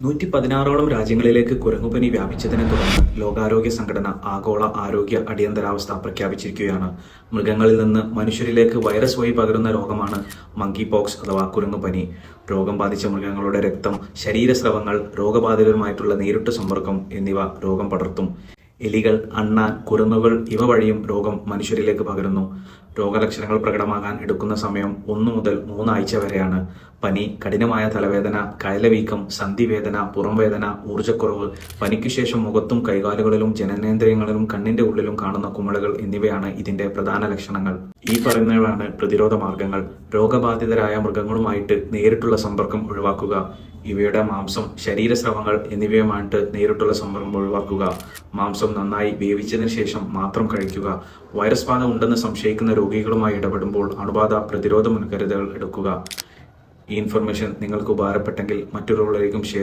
116ഓളം രാജ്യങ്ങളിലേക്ക് കുരങ്ങുപനി വ്യാപിച്ചതിനെ തുടർന്ന് ലോകാരോഗ്യ സംഘടന ആഗോള ആരോഗ്യ അടിയന്തരാവസ്ഥ പ്രഖ്യാപിച്ചിരിക്കുകയാണ്. മൃഗങ്ങളിൽ നിന്ന് മനുഷ്യരിലേക്ക് വൈറസ് വഴി പകരുന്ന രോഗമാണ് മങ്കി പോക്സ് അഥവാ കുരങ്ങുപനി. രോഗം ബാധിച്ച മൃഗങ്ങളുടെ രക്തം, ശരീരസ്രവങ്ങൾ, രോഗബാധിതരുമായിട്ടുള്ള നേരിട്ട് സമ്പർക്കം എന്നിവ രോഗം പടർത്തും. എലികൾ, അണ്ണാൻ, കുരുന്നുകൾ ഇവ വഴിയും രോഗം മനുഷ്യരിലേക്ക് പകരുന്നു. രോഗലക്ഷണങ്ങൾ പ്രകടമാകാൻ എടുക്കുന്ന സമയം 1 മുതൽ 3 ആഴ്ച വരെയാണ്. പനി, കഠിനമായ തലവേദന, കയലവീക്കം, സന്ധിവേദന, പുറംവേദന, ഊർജ്ജക്കുറവ്, പനിക്കു ശേഷം മുഖത്തും കൈകാലുകളിലും ജനനേന്ദ്രിയങ്ങളിലും കണ്ണിന്റെ ഉള്ളിലും കാണുന്ന കുമിളകൾ എന്നിവയാണ് ഇതിന്റെ പ്രധാന ലക്ഷണങ്ങൾ. ഈ പറയുന്നവയാണ് പ്രതിരോധ മാർഗങ്ങൾ. രോഗബാധിതരായ മൃഗങ്ങളുമായിട്ട് നേരിട്ടുള്ള സമ്പർക്കം ഒഴിവാക്കുക. ഇവയുടെ മാംസം, ശരീരസ്രവങ്ങൾ എന്നിവയുമായിട്ട് നേരിട്ടുള്ള സമ്പർക്കം ഒഴിവാക്കുക. മാംസം നന്നായി വേവിച്ചതിന് ശേഷം മാത്രം കഴിക്കുക. വൈറസ് ബാധ ഉണ്ടെന്ന് സംശയിക്കുന്ന രോഗികളുമായി ഇടപെടുമ്പോൾ അണുബാധ പ്രതിരോധ മുൻകരുതലുകൾ എടുക്കുക. ഈ ഇൻഫർമേഷൻ നിങ്ങൾക്ക് ഉപകാരപ്പെട്ടെങ്കിൽ മറ്റൊരാളിലേക്കും ഷെയർ